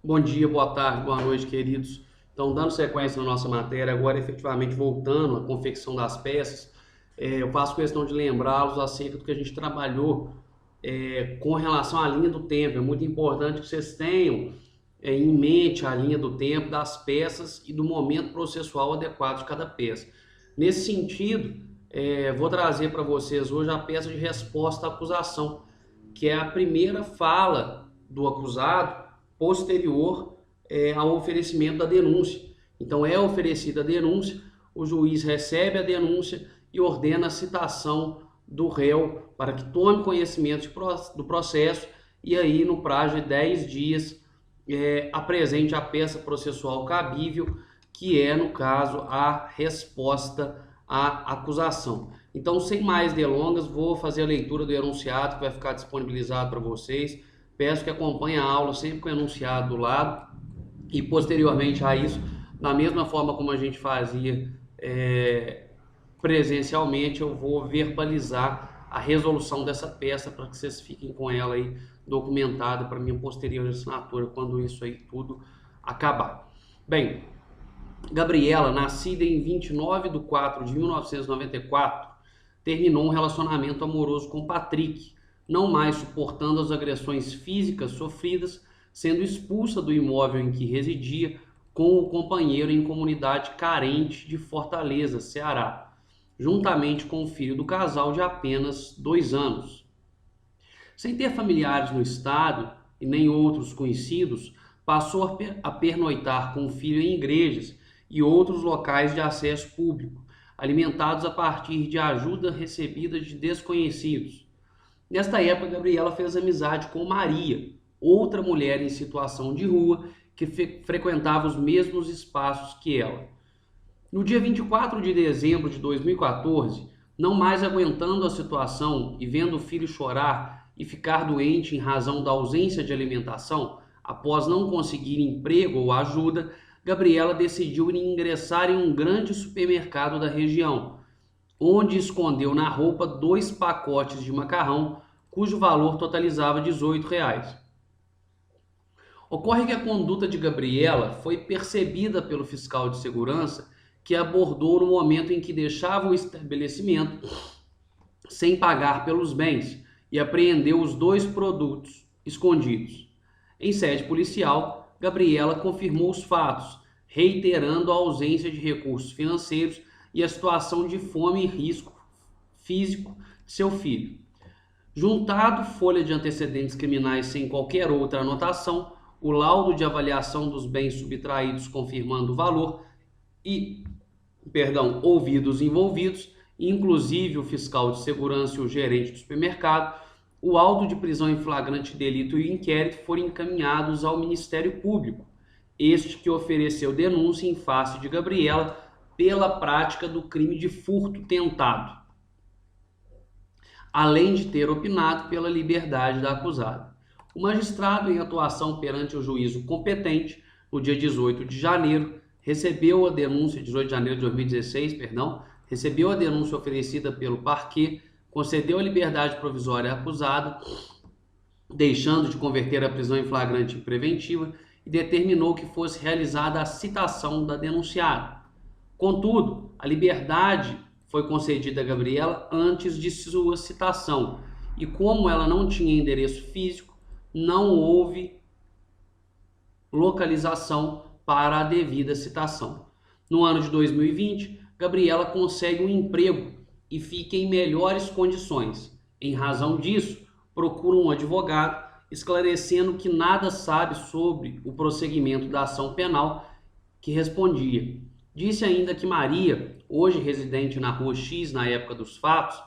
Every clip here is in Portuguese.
Bom dia, boa tarde, boa noite, queridos. Então, dando sequência na nossa matéria, agora efetivamente voltando à confecção das peças, eu faço questão de lembrá-los acerca do que a gente trabalhou com relação à linha do tempo. É muito importante que vocês tenham em mente a linha do tempo das peças e do momento processual adequado de cada peça. Nesse sentido, vou trazer para vocês hoje a peça de resposta à acusação, que é a primeira fala do acusado posterior ao oferecimento da denúncia. Então é oferecida a denúncia, o juiz recebe a denúncia e ordena a citação do réu para que tome conhecimento do processo e aí no prazo de 10 dias apresente a peça processual cabível, que é, no caso, a resposta à acusação. Então, sem mais delongas, vou fazer a leitura do enunciado que vai ficar disponibilizado para vocês. Peço que acompanhem a aula sempre com o enunciado do lado e, posteriormente a isso, da mesma forma como a gente fazia presencialmente, eu vou verbalizar a resolução dessa peça para que vocês fiquem com ela aí documentada para minha posterior assinatura quando isso aí tudo acabar. Bem, Gabriela, nascida em 29 de 4 de 1994, terminou um relacionamento amoroso com Patrick, não mais suportando as agressões físicas sofridas, sendo expulsa do imóvel em que residia com o companheiro em comunidade carente de Fortaleza, Ceará, juntamente com o filho do casal de apenas 2 anos. Sem ter familiares no estado e nem outros conhecidos, passou a pernoitar com o filho em igrejas e outros locais de acesso público, alimentados a partir de ajuda recebida de desconhecidos. Nesta época, Gabriela fez amizade com Maria, outra mulher em situação de rua que frequentava os mesmos espaços que ela. No dia 24 de dezembro de 2014, não mais aguentando a situação e vendo o filho chorar e ficar doente em razão da ausência de alimentação, após não conseguir emprego ou ajuda, Gabriela decidiu ingressar em um grande supermercado da região, onde escondeu na roupa 2 pacotes de macarrão, cujo valor totalizava R$ 18. Ocorre que a conduta de Gabriela foi percebida pelo fiscal de segurança, que abordou no momento em que deixava o estabelecimento sem pagar pelos bens e apreendeu os 2 produtos escondidos. Em sede policial, Gabriela confirmou os fatos, reiterando a ausência de recursos financeiros e a situação de fome e risco físico de seu filho. Juntado folha de antecedentes criminais sem qualquer outra anotação, o laudo de avaliação dos bens subtraídos confirmando o valor e, ouvidos envolvidos, inclusive o fiscal de segurança e o gerente do supermercado, o auto de prisão em flagrante delito e o inquérito foram encaminhados ao Ministério Público, este que ofereceu denúncia em face de Gabriela pela prática do crime de furto tentado, além de ter opinado pela liberdade da acusada. O magistrado, em atuação perante o juízo competente, no dia 18 de janeiro, recebeu a denúncia, 18 de janeiro de 2016, recebeu a denúncia oferecida pelo parquê, concedeu a liberdade provisória à acusada, deixando de converter a prisão em flagrante em preventiva, e determinou que fosse realizada a citação da denunciada. Contudo, a liberdade foi concedida a Gabriela antes de sua citação, e como ela não tinha endereço físico, não houve localização para a devida citação. No ano de 2020, Gabriela consegue um emprego e fica em melhores condições. Em razão disso, procura um advogado, esclarecendo que nada sabe sobre o prosseguimento da ação penal, que respondia. Disse ainda que Maria, hoje residente na Rua X na época dos fatos,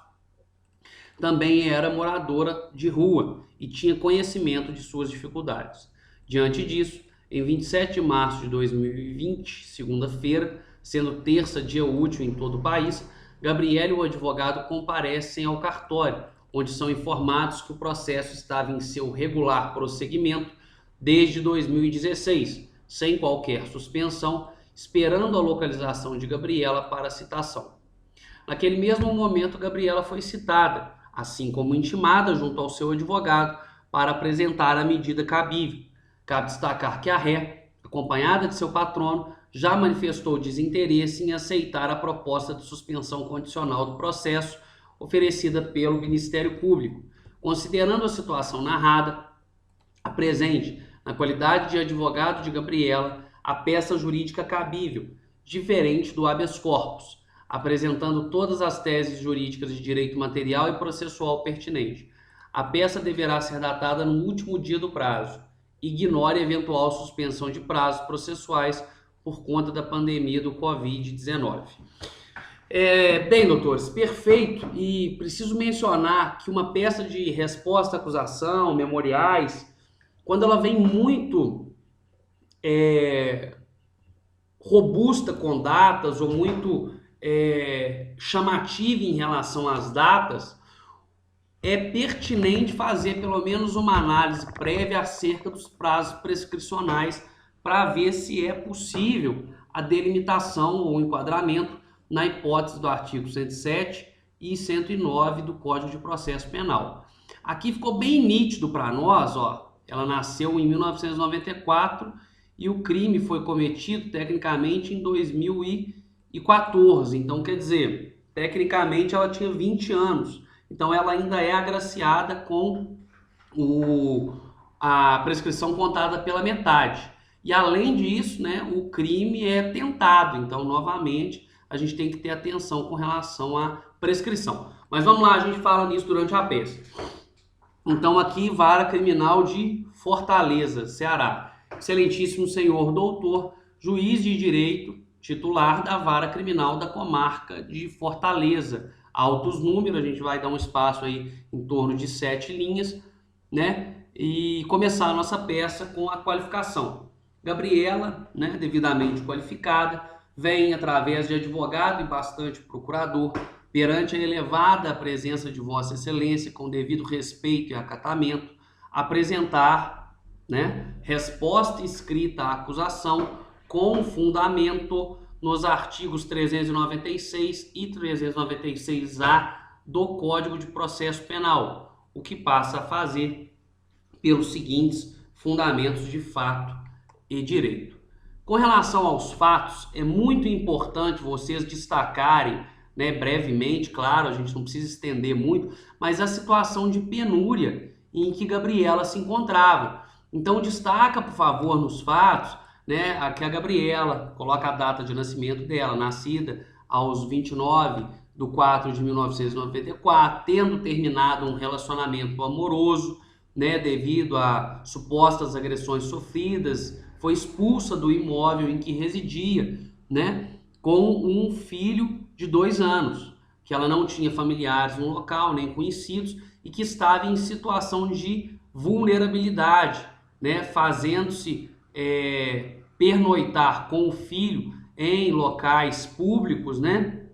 também era moradora de rua e tinha conhecimento de suas dificuldades. Diante disso, em 27 de março de 2020, segunda-feira, sendo terça dia útil em todo o país, Gabriela e o advogado comparecem ao cartório, onde são informados que o processo estava em seu regular prosseguimento desde 2016, sem qualquer suspensão, esperando a localização de Gabriela para a citação. Naquele mesmo momento, Gabriela foi citada, assim como intimada junto ao seu advogado, para apresentar a medida cabível. Cabe destacar que a ré, acompanhada de seu patrono, já manifestou desinteresse em aceitar a proposta de suspensão condicional do processo oferecida pelo Ministério Público, considerando a situação narrada, apresente, na qualidade de advogado de Gabriela, a peça jurídica cabível, diferente do habeas corpus, apresentando todas as teses jurídicas de direito material e processual pertinente. A peça deverá ser datada no último dia do prazo. Ignore eventual suspensão de prazos processuais por conta da pandemia do Covid-19. Bem, doutores, perfeito. E preciso mencionar que uma peça de resposta à acusação, memoriais, quando ela vem muito robusta com datas ou muito chamativa em relação às datas, é pertinente fazer pelo menos uma análise prévia acerca dos prazos prescricionais para ver se é possível a delimitação ou enquadramento na hipótese do artigo 107 e 109 do Código de Processo Penal. Aqui ficou bem nítido para nós, ó, ela nasceu em 1994 e o crime foi cometido tecnicamente em 2014, então quer dizer, tecnicamente ela tinha 20 anos. Então, ela ainda é agraciada com a prescrição contada pela metade. E, além disso, né, o crime é tentado. Então, novamente, a gente tem que ter atenção com relação à prescrição. Mas vamos lá, a gente fala nisso durante a peça. Então, aqui, Vara Criminal de Fortaleza, Ceará. Excelentíssimo senhor doutor, juiz de direito, titular da Vara Criminal da Comarca de Fortaleza. Altos números, a gente vai dar um espaço aí em torno de 7 linhas, né? E começar a nossa peça com a qualificação. Gabriela, né, devidamente qualificada, vem através de advogado e bastante procurador, perante a elevada presença de Vossa Excelência, com devido respeito e acatamento, apresentar, né, resposta escrita à acusação com fundamento nos artigos 396 e 396-A do Código de Processo Penal, o que passa a fazer pelos seguintes fundamentos de fato e direito. Com relação aos fatos, é muito importante vocês destacarem, né, brevemente, claro, a gente não precisa estender muito, mas a situação de penúria em que Gabriela se encontrava. Então, destaca, por favor, nos fatos, né, aqui a Gabriela coloca a data de nascimento dela, nascida aos 29/4/1994, tendo terminado um relacionamento amoroso, né, devido a supostas agressões sofridas, foi expulsa do imóvel em que residia, né, com um filho de 2 anos, que ela não tinha familiares no local, nem conhecidos, e que estava em situação de vulnerabilidade, né, fazendo-se pernoitar com o filho em locais públicos, né,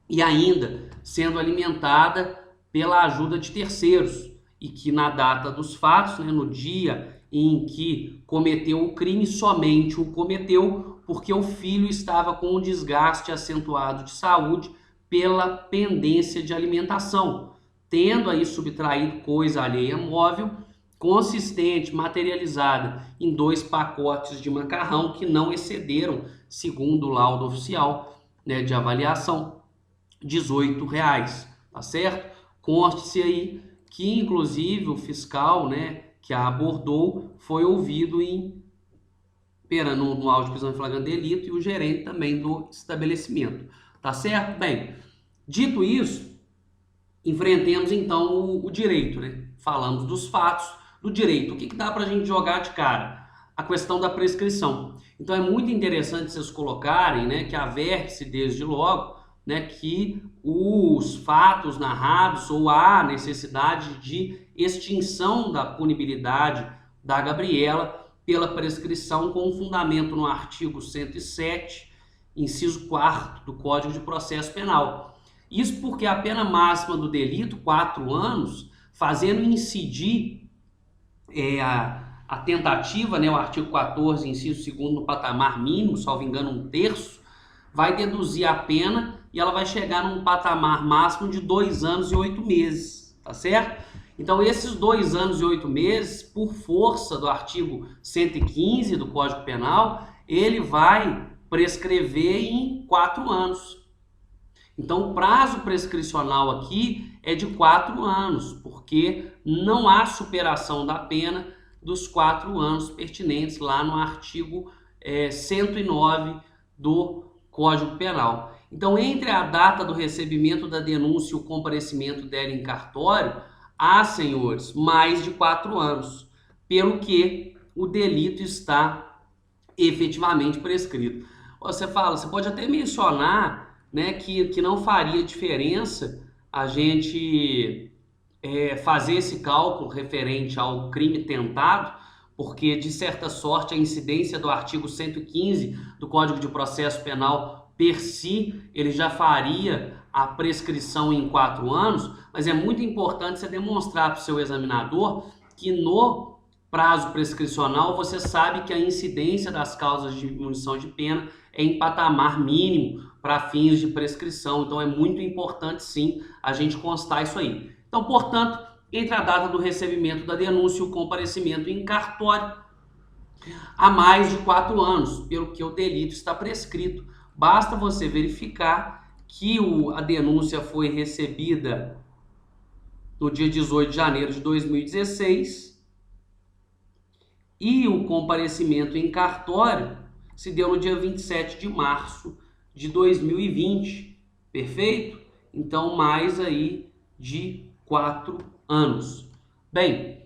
e ainda sendo alimentada pela ajuda de terceiros, e que na data dos fatos, né, no dia em que cometeu o crime, somente o cometeu porque o filho estava com um desgaste acentuado de saúde pela pendência de alimentação, tendo aí subtraído coisa alheia móvel, consistente, materializada em 2 pacotes de macarrão que não excederam, segundo o laudo oficial, né, de avaliação, R$18, tá certo? Conste-se aí que, inclusive, o fiscal, né, que a abordou foi ouvido no auto de prisão em flagrante delito, e o gerente também do estabelecimento, tá certo? Bem, dito isso, enfrentemos então o direito, né? Falamos dos fatos do direito. O que dá para a gente jogar de cara? A questão da prescrição. Então é muito interessante vocês colocarem, né, que averte-se desde logo, né, que os fatos narrados ou a necessidade de extinção da punibilidade da Gabriela pela prescrição com fundamento no artigo 107, inciso 4º do Código de Processo Penal. Isso porque a pena máxima do delito, 4 anos, fazendo incidir a tentativa, né, o artigo 14, inciso 2º, no patamar mínimo, salvo engano, 1/3, vai deduzir a pena e ela vai chegar num patamar máximo de 2 anos e 8 meses, tá certo? Então, esses 2 anos e 8 meses, por força do artigo 115 do Código Penal, ele vai prescrever em 4 anos. Então, o prazo prescricional aqui é de 4 anos, porque não há superação da pena dos 4 anos pertinentes lá no artigo 109 do Código Penal. Então, entre a data do recebimento da denúncia e o comparecimento dela em cartório, há, senhores, mais de 4 anos, pelo que o delito está efetivamente prescrito. Você pode até mencionar, né, que não faria diferença a gente fazer esse cálculo referente ao crime tentado, porque, de certa sorte, a incidência do artigo 115 do Código de Processo Penal, per si, ele já faria a prescrição em 4 anos, mas é muito importante você demonstrar para o seu examinador que no prazo prescricional você sabe que a incidência das causas de diminuição de pena é em patamar mínimo para fins de prescrição. Então é muito importante sim a gente constar isso aí. Então, portanto, entre a data do recebimento da denúncia e o comparecimento em cartório, há mais de 4 anos, pelo que o delito está prescrito. Basta você verificar que a denúncia foi recebida no dia 18 de janeiro de 2016 e o comparecimento em cartório se deu no dia 27 de março de 2020, perfeito? Então, mais aí de 4 anos. Bem,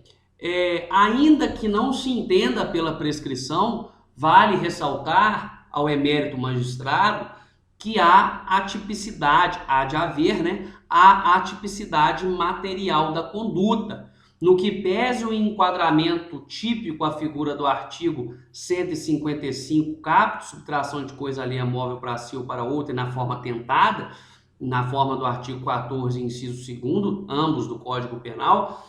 ainda que não se entenda pela prescrição, vale ressaltar ao emérito magistrado que há atipicidade, há de haver, né, a atipicidade material da conduta. No que pese o enquadramento típico à figura do artigo 155 caput, subtração de coisa alheia móvel para si ou para outra, e na forma tentada, na forma do artigo 14, inciso 2º, ambos do Código Penal,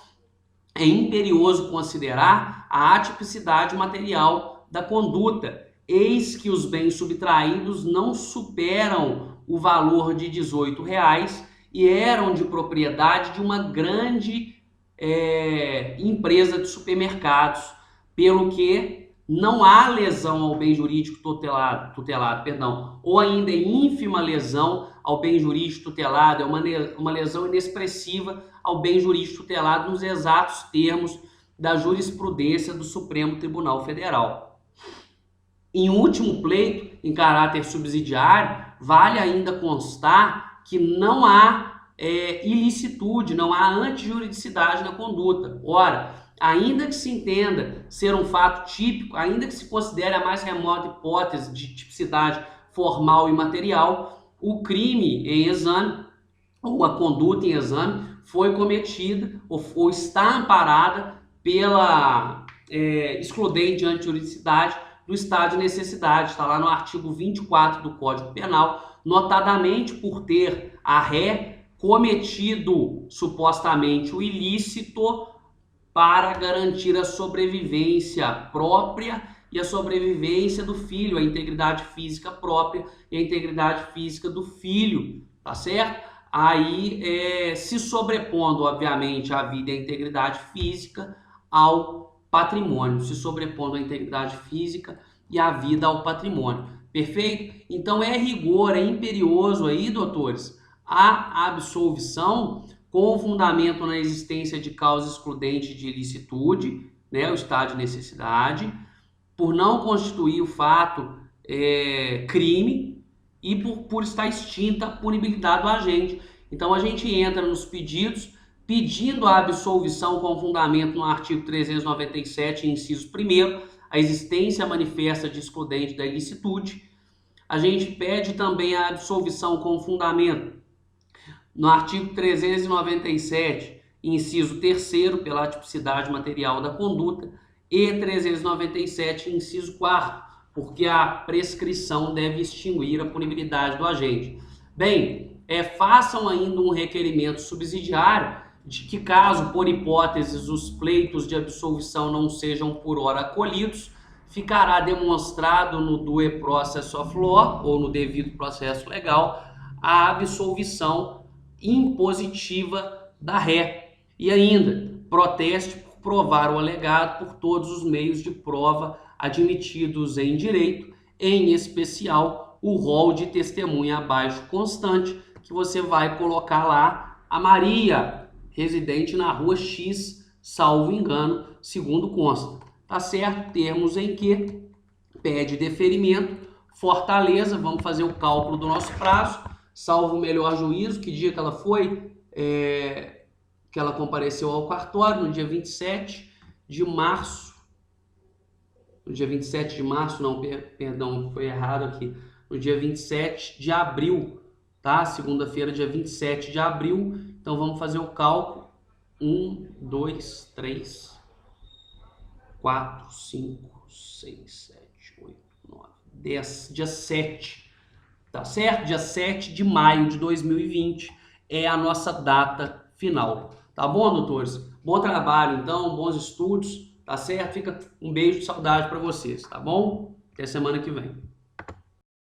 é imperioso considerar a atipicidade material da conduta, eis que os bens subtraídos não superam o valor de R$18 e eram de propriedade de uma grande empresa de supermercados, pelo que não há lesão ao bem jurídico tutelado, ou ainda é ínfima lesão ao bem jurídico tutelado, é uma lesão inexpressiva ao bem jurídico tutelado nos exatos termos da jurisprudência do Supremo Tribunal Federal. Em último pleito, em caráter subsidiário, vale ainda constar que não há ilicitude, não há antijuridicidade na conduta. Ora, ainda que se entenda ser um fato típico, ainda que se considere a mais remota hipótese de tipicidade formal e material, o crime em exame, ou a conduta em exame, foi cometida ou está amparada pela excludente de antijuridicidade do estado de necessidade. Está lá no artigo 24 do Código Penal, notadamente por ter a ré cometido supostamente o ilícito para garantir a sobrevivência própria e a sobrevivência do filho, a integridade física própria e a integridade física do filho, tá certo? Aí se sobrepondo, obviamente, a vida e a integridade física ao patrimônio, se sobrepondo a integridade física e a vida ao patrimônio, perfeito? Então é rigor, é imperioso aí, doutores, a absolvição com fundamento na existência de causa excludente de ilicitude, né, o estado de necessidade, por não constituir o fato crime e por estar extinta a punibilidade do agente. Então a gente entra nos pedidos pedindo a absolvição com fundamento no artigo 397, inciso 1º, a existência manifesta de excludente da ilicitude. A gente pede também a absolvição com fundamento no artigo 397, inciso 3º, pela atipicidade material da conduta, e 397, inciso 4º, porque a prescrição deve extinguir a punibilidade do agente. Bem, façam ainda um requerimento subsidiário de que, caso, por hipóteses, os pleitos de absolvição não sejam por hora acolhidos, ficará demonstrado no due process of law, ou no devido processo legal, a absolvição impositiva da ré. E ainda, proteste por provar o alegado por todos os meios de prova admitidos em direito, em especial o rol de testemunha abaixo constante, que você vai colocar lá a Maria, residente na rua X, salvo engano, segundo consta. Tá certo? Termos em que pede deferimento, Fortaleza, vamos fazer o cálculo do nosso prazo, salvo o melhor juízo, que dia que ela foi, que ela compareceu ao cartório, no dia 27 de março, no dia 27 de março, não, perdão, foi errado aqui, no dia 27 de abril, tá? Segunda-feira, dia 27 de abril, então vamos fazer o cálculo, 1, 2, 3, 4, 5, 6, 7, 8, 9, 10, dia 7, tá certo? Dia 7 de maio de 2020 é a nossa data final, tá bom, doutores? Bom trabalho, então, bons estudos, tá certo? Fica um beijo de saudade para vocês, tá bom? Até semana que vem.